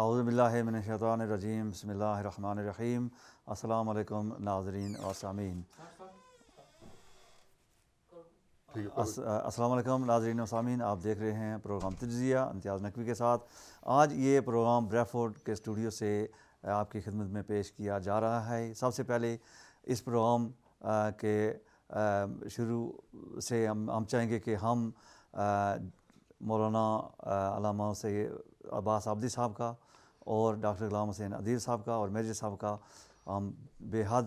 اعوذ باللہ من الشیطان الرجیم بسم اللہ الرحمن الرحیم۔ السلام علیکم ناظرین اور سامعین۔ السلام علیکم ناظرین و سامعین، آپ دیکھ رہے ہیں پروگرام تجزیہ امتیاز نقوی کے ساتھ۔ آج یہ پروگرام بریڈفورڈ کے اسٹوڈیو سے آپ کی خدمت میں پیش کیا جا رہا ہے۔ سب سے پہلے اس پروگرام کے شروع سے ہم چاہیں گے کہ ہم مولانا علامہ سید عباس عابدی صاحب کا اور ڈاکٹر غلام حسین عدیل صاحب کا اور میجر صاحب کا ہم بے حد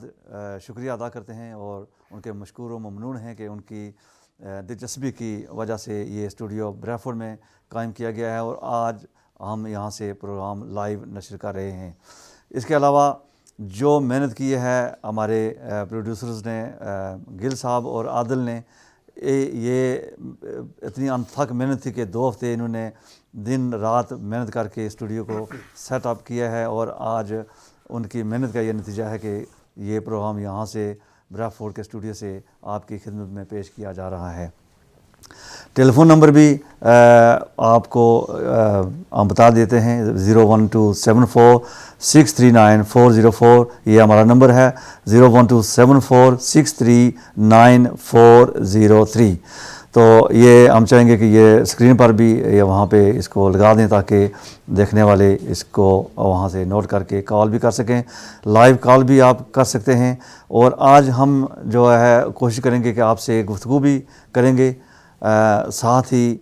شکریہ ادا کرتے ہیں اور ان کے مشکور و ممنون ہیں کہ ان کی دلچسپی کی وجہ سے یہ اسٹوڈیو بریڈفورڈ میں قائم کیا گیا ہے اور آج ہم یہاں سے پروگرام لائیو نشر کر رہے ہیں۔ اس کے علاوہ جو محنت کی ہے ہمارے پروڈیوسرز نے، گل صاحب اور عادل نے، یہ اتنی انتھک محنت تھی کہ 2 ہفتے انہوں نے دن رات محنت کر کے اسٹوڈیو کو سیٹ اپ کیا ہے اور آج ان کی محنت کا یہ نتیجہ ہے کہ یہ پروگرام یہاں سے بریڈفورڈ کے اسٹوڈیو سے آپ کی خدمت میں پیش کیا جا رہا ہے۔ ٹیلی فون نمبر بھی آپ کو ہم بتا دیتے ہیں، 01274639404، یہ ہمارا نمبر ہے 01274639403۔ تو یہ ہم چاہیں گے کہ یہ اسکرین پر بھی یہ وہاں پہ اس کو لگا دیں تاکہ دیکھنے والے اس کو وہاں سے نوٹ کر کے کال بھی کر سکیں، لائیو کال بھی آپ کر سکتے ہیں۔ اور آج ہم جو ہے کوشش کریں گے کہ آپ سے گفتگو بھی کریں گے، ساتھ ہی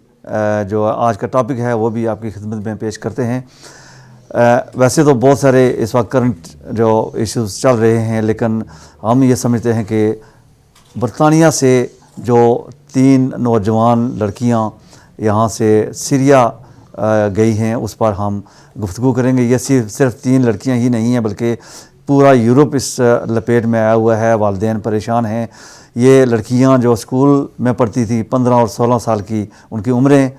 جو آج کا ٹاپک ہے وہ بھی آپ کی خدمت میں پیش کرتے ہیں۔ ویسے تو بہت سارے اس وقت کرنٹ جو ایشوز چل رہے ہیں، لیکن ہم یہ سمجھتے ہیں کہ برطانیہ سے جو 3 نوجوان لڑکیاں یہاں سے سیریا گئی ہیں اس پر ہم گفتگو کریں گے۔ یہ صرف 3 لڑکیاں ہی نہیں ہیں بلکہ پورا یورپ اس لپیٹ میں آیا ہوا ہے، والدین پریشان ہیں۔ یہ لڑکیاں جو اسکول میں پڑھتی تھی 15 اور 16 سال کی، ان کی عمریں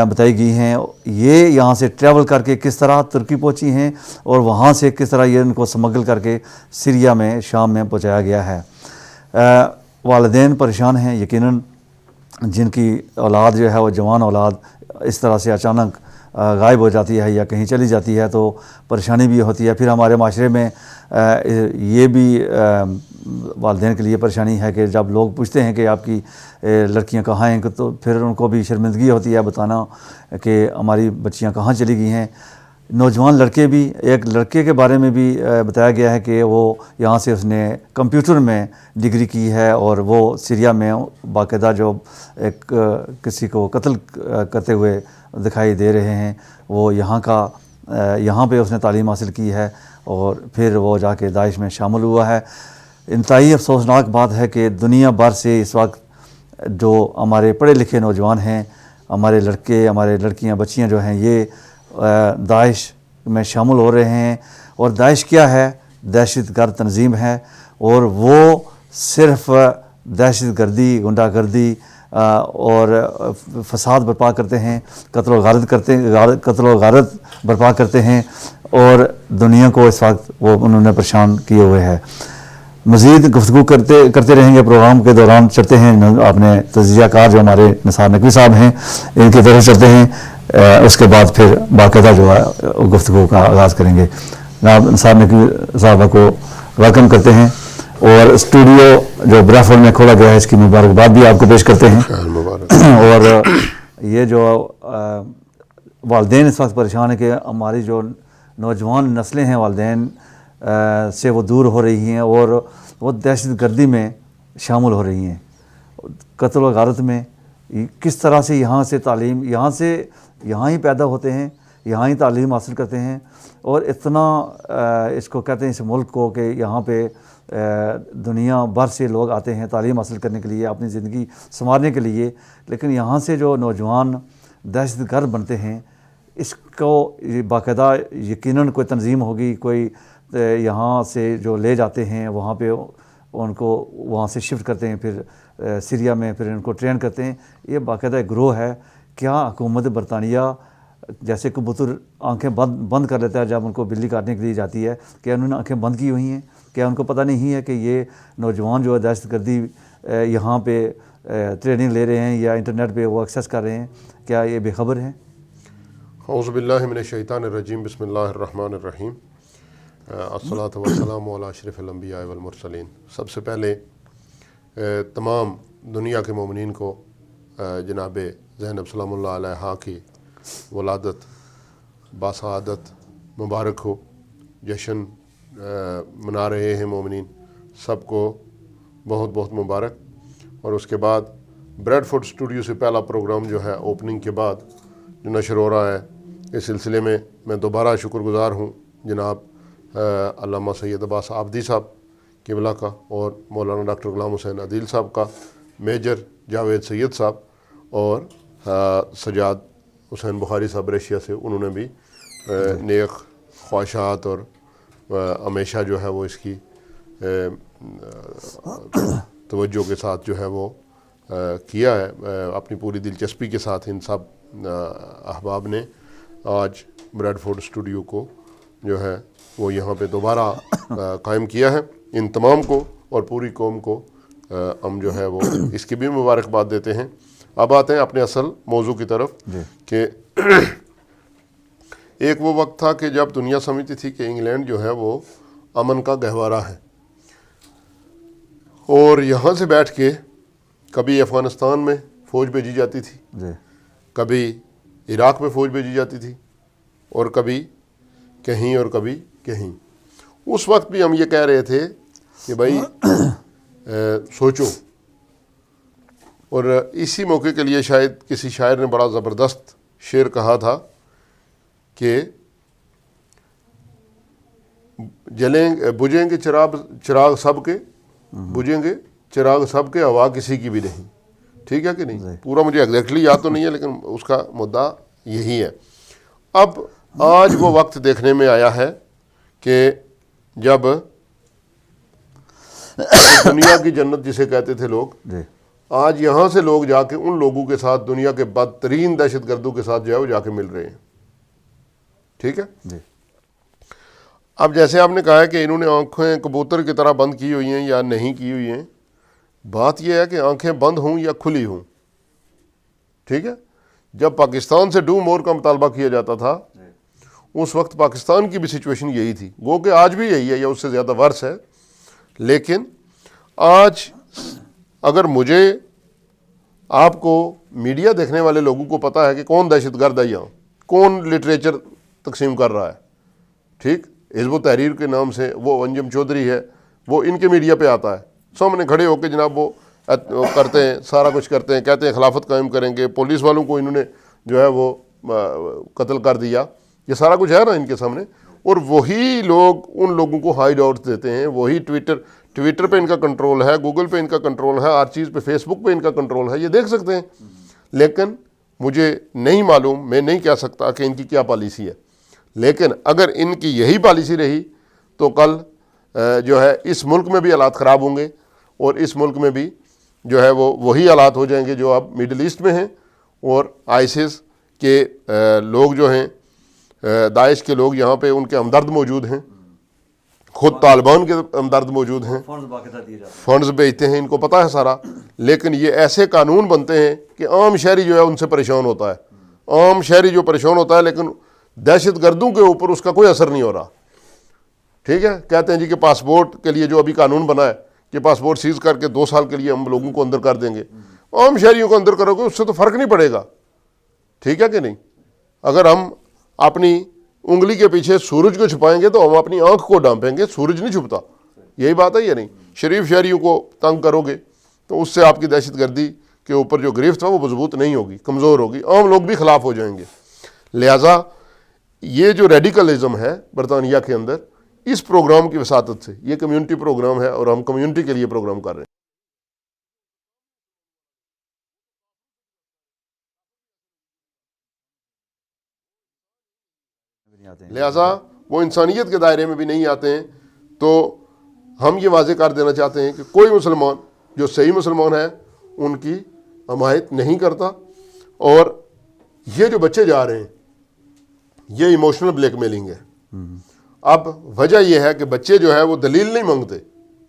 بتائی گئی ہیں، یہ یہاں سے ٹریول کر کے کس طرح ترکی پہنچی ہیں اور وہاں سے کس طرح یہ ان کو سمگل کر کے سیریا میں، شام میں پہنچایا گیا ہے۔ والدین پریشان ہیں یقیناً، جن کی اولاد جو ہے وہ جوان اولاد اس طرح سے اچانک غائب ہو جاتی ہے یا کہیں چلی جاتی ہے تو پریشانی بھی ہوتی ہے۔ پھر ہمارے معاشرے میں یہ بھی والدین کے لیے پریشانی ہے کہ جب لوگ پوچھتے ہیں کہ آپ کی لڑکیاں کہاں ہیں تو پھر ان کو بھی شرمندگی ہوتی ہے بتانا کہ ہماری بچیاں کہاں چلی گئی ہیں۔ نوجوان لڑکے بھی، ایک لڑکے کے بارے میں بھی بتایا گیا ہے کہ وہ یہاں سے اس نے کمپیوٹر میں ڈگری کی ہے اور وہ سیریا میں باقاعدہ جو ایک کسی کو قتل کرتے ہوئے دکھائی دے رہے ہیں، وہ یہاں پہ اس نے تعلیم حاصل کی ہے اور پھر وہ جا کے داعش میں شامل ہوا ہے۔ انتہائی افسوسناک بات ہے کہ دنیا بھر سے اس وقت جو ہمارے پڑھے لکھے نوجوان ہیں، ہمارے لڑکے، ہمارے لڑکیاں، بچیاں جو ہیں، یہ داعش میں شامل ہو رہے ہیں۔ اور داعش کیا ہے؟ دہشت گرد تنظیم ہے اور وہ صرف دہشت گردی، غنڈہ گردی اور فساد برپا کرتے ہیں، قتل و غارت برپا کرتے ہیں اور دنیا کو اس وقت وہ انہوں نے پریشان کیے ہوئے ہے۔ مزید گفتگو کرتے رہیں گے پروگرام کے دوران۔ چلتے ہیں اپنے تجزیہ کار جو ہمارے نثار نقوی صاحب ہیں ان کی طرف چلتے ہیں، اس کے بعد پھر باقاعدہ جو ہے گفتگو کا آغاز کریں گے۔ جناب نثار نقوی صاحب کو ویلکم کرتے ہیں اور اسٹوڈیو جو بریڈفورڈ میں کھولا گیا ہے اس کی مبارکباد بھی آپ کو پیش کرتے ہیں۔ اور یہ جو والدین اس وقت پریشان ہیں کہ ہماری جو نوجوان نسلیں ہیں والدین سے وہ دور ہو رہی ہیں اور وہ دہشت گردی میں شامل ہو رہی ہیں، قتل و غارت میں۔ کس طرح سے یہاں سے تعلیم، یہاں ہی پیدا ہوتے ہیں، یہاں ہی تعلیم حاصل کرتے ہیں اور اتنا اس کو کہتے ہیں اس ملک کو کہ یہاں پہ دنیا بھر سے لوگ آتے ہیں تعلیم حاصل کرنے کے لیے، اپنی زندگی سنوارنے کے لیے، لیکن یہاں سے جو نوجوان دہشت گرد بنتے ہیں اس کو باقاعدہ یقیناً کوئی تنظیم ہوگی، کوئی یہاں سے جو لے جاتے ہیں وہاں پہ ان کو وہاں سے شفٹ کرتے ہیں، پھر سیریا میں پھر ان کو ٹرین کرتے ہیں۔ یہ باقاعدہ ایک گروہ ہے۔ کیا حکومت برطانیہ جیسے کبوتر آنکھیں بند کر لیتا ہے جب ان کو بلی کاٹنے کے لیے جاتی ہے، کیا انہوں نے آنکھیں بند کی ہوئی ہیں؟ کیا ان کو پتہ نہیں ہے کہ یہ نوجوان جو ہے دہشت گردی یہاں پہ ٹریننگ لے رہے ہیں یا انٹرنیٹ پہ وہ ایکسیس کر رہے ہیں؟ کیا یہ بے خبر ہیں؟ اعوذ باللہ من الشیطان الرجیم، بسم اللہ الرحمن الرحیم، الصلاۃ والسلام علی اشرف الانبیاء والمرسلین۔ سب سے پہلے تمام دنیا کے مومنین کو جناب زینب سلام اللہ علیہا کی ولادت باسعادت مبارک ہو۔ جشن منا رہے ہیں مومنین، سب کو بہت بہت مبارک۔ اور اس کے بعد بریڈ فوڈ اسٹوڈیو سے پہلا پروگرام جو ہے اوپننگ کے بعد جو نشر ہو رہا ہے، اس سلسلے میں میں دوبارہ شکر گزار ہوں جناب علامہ سید عباس آبدی صاحب قبلہ کا، اور مولانا ڈاکٹر غلام حسین عدیل صاحب کا، میجر جاوید سید صاحب اور سجاد حسین بخاری صاحب ریشیا سے۔ انہوں نے بھی نیک خواہشات اور ہمیشہ جو ہے وہ اس کی توجہ کے ساتھ جو ہے وہ کیا ہے، اپنی پوری دلچسپی کے ساتھ ان سب احباب نے آج بریڈ فوڈ اسٹوڈیو کو جو ہے وہ یہاں پہ دوبارہ قائم کیا ہے۔ ان تمام کو اور پوری قوم کو ہم جو ہے وہ اس کی بھی مبارکباد دیتے ہیں۔ اب آتے ہیں اپنے اصل موضوع کی طرف کہ ایک وہ وقت تھا کہ جب دنیا سمجھتی تھی کہ انگلینڈ جو ہے وہ امن کا گہوارہ ہے، اور یہاں سے بیٹھ کے کبھی افغانستان میں فوج بھیجی جاتی تھی، کبھی عراق میں فوج بھیجی جاتی تھی، اور کبھی کہیں اور کبھی کہیں۔ اس وقت بھی ہم یہ کہہ رہے تھے کہ بھائی سوچو، اور اسی موقع کے لیے شاید کسی شاعر نے بڑا زبردست شعر کہا تھا کہ بجھیں گے چراغ سب کے، بجھیں گے چراغ سب کے، ہوا کسی کی بھی نہیں۔ ٹھیک ہے کہ نہیں؟ پورا مجھے ایگزیکٹلی یاد تو نہیں ہے، لیکن اس کا مدعا یہی ہے۔ اب آج وہ وقت دیکھنے میں آیا ہے کہ جب دنیا کی جنت جسے کہتے تھے لوگ، آج یہاں سے لوگ جا کے ان لوگوں کے ساتھ، دنیا کے بدترین دہشت گردوں کے ساتھ جو ہے وہ جا کے مل رہے ہیں۔ ٹھیک ہے؟ اب جیسے آپ نے کہا ہے کہ انہوں نے آنکھیں کبوتر کی طرح بند کی ہوئی ہیں یا نہیں کی ہوئی ہیں، بات یہ ہے کہ آنکھیں بند ہوں یا کھلی ہوں۔ ٹھیک ہے؟ جب پاکستان سے ڈو مور کا مطالبہ کیا جاتا تھا، اس وقت پاکستان کی بھی سچویشن یہی تھی، گو کہ آج بھی یہی ہے یا اس سے زیادہ ورس ہے۔ لیکن آج اگر مجھے آپ کو میڈیا دیکھنے والے لوگوں کو پتہ ہے کہ کون دہشت گرد ہے، یہاں کون لٹریچر تقسیم کر رہا ہے، ٹھیک، حزب و تحریر کے نام سے وہ انجم چودھری ہے، وہ ان کے میڈیا پہ آتا ہے، سامنے کھڑے ہو کے جناب وہ کرتے ہیں، سارا کچھ کرتے ہیں، کہتے ہیں خلافت قائم کریں گے، پولیس والوں کو انہوں نے جو ہے وہ قتل کر دیا، یہ سارا کچھ ہے نا ان کے سامنے۔ اور وہی لوگ ان لوگوں کو ہائیڈ آؤٹ دیتے ہیں، وہی ٹویٹر پہ ان کا کنٹرول ہے، گوگل پہ ان کا کنٹرول ہے، ہر چیز پہ، فیس بک پہ ان کا کنٹرول ہے، یہ دیکھ سکتے ہیں۔ لیکن مجھے نہیں معلوم، میں نہیں کہہ سکتا کہ ان کی کیا پالیسی ہے، لیکن اگر ان کی یہی پالیسی رہی تو کل جو ہے اس ملک میں بھی حالات خراب ہوں گے، اور اس ملک میں بھی جو ہے وہ وہی حالات ہو جائیں گے جو اب مڈل ایسٹ میں ہیں، اور آئسس کے لوگ جو ہیں، داعش کے لوگ یہاں پہ ان کے ہمدرد موجود ہیں، خود طالبان کے ہمدرد موجود ہیں، فنڈز بھیجتے ہیں، ان کو پتہ ہے سارا، لیکن یہ ایسے قانون بنتے ہیں کہ عام شہری جو ہے ان سے پریشان ہوتا ہے، عام شہری جو پریشان ہوتا ہے، لیکن دہشت گردوں کے اوپر اس کا کوئی اثر نہیں ہو رہا۔ ٹھیک ہے؟ کہتے ہیں جی کہ پاسپورٹ کے لیے جو ابھی قانون بنا ہے کہ پاسپورٹ سیز کر کے 2 سال کے لیے ہم لوگوں کو اندر کر دیں گے، عام شہریوں کو اندر کرو گے، اس سے تو فرق نہیں پڑے گا۔ ٹھیک ہے کہ نہیں؟ اگر ہم اپنی انگلی کے پیچھے سورج کو چھپائیں گے تو ہم اپنی آنکھ کو ڈانپیں گے، سورج نہیں چھپتا۔ یہی بات ہے یا نہیں؟ شریف شہریوں کو تنگ کرو گے تو اس سے آپ کی دہشت گردی کے اوپر جو گرفت ہے وہ مضبوط نہیں ہوگی، کمزور ہوگی، عام لوگ بھی خلاف ہو جائیں گے۔ لہٰذا یہ جو ریڈیکلزم ہے برطانیہ کے اندر، اس پروگرام کی وساطت سے، یہ کمیونٹی پروگرام ہے اور ہم کمیونٹی کے لیے پروگرام کر رہے ہیں۔ لہٰذا وہ انسانیت کے دائرے میں بھی نہیں آتے ہیں، تو ہم یہ واضح کر دینا چاہتے ہیں کہ کوئی مسلمان جو صحیح مسلمان ہے ان کی حمایت نہیں کرتا، اور یہ جو بچے جا رہے ہیں یہ ایموشنل بلیک میلنگ ہے۔ اب وجہ یہ ہے کہ بچے جو ہے وہ دلیل نہیں مانگتے،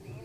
3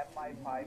MI5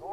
2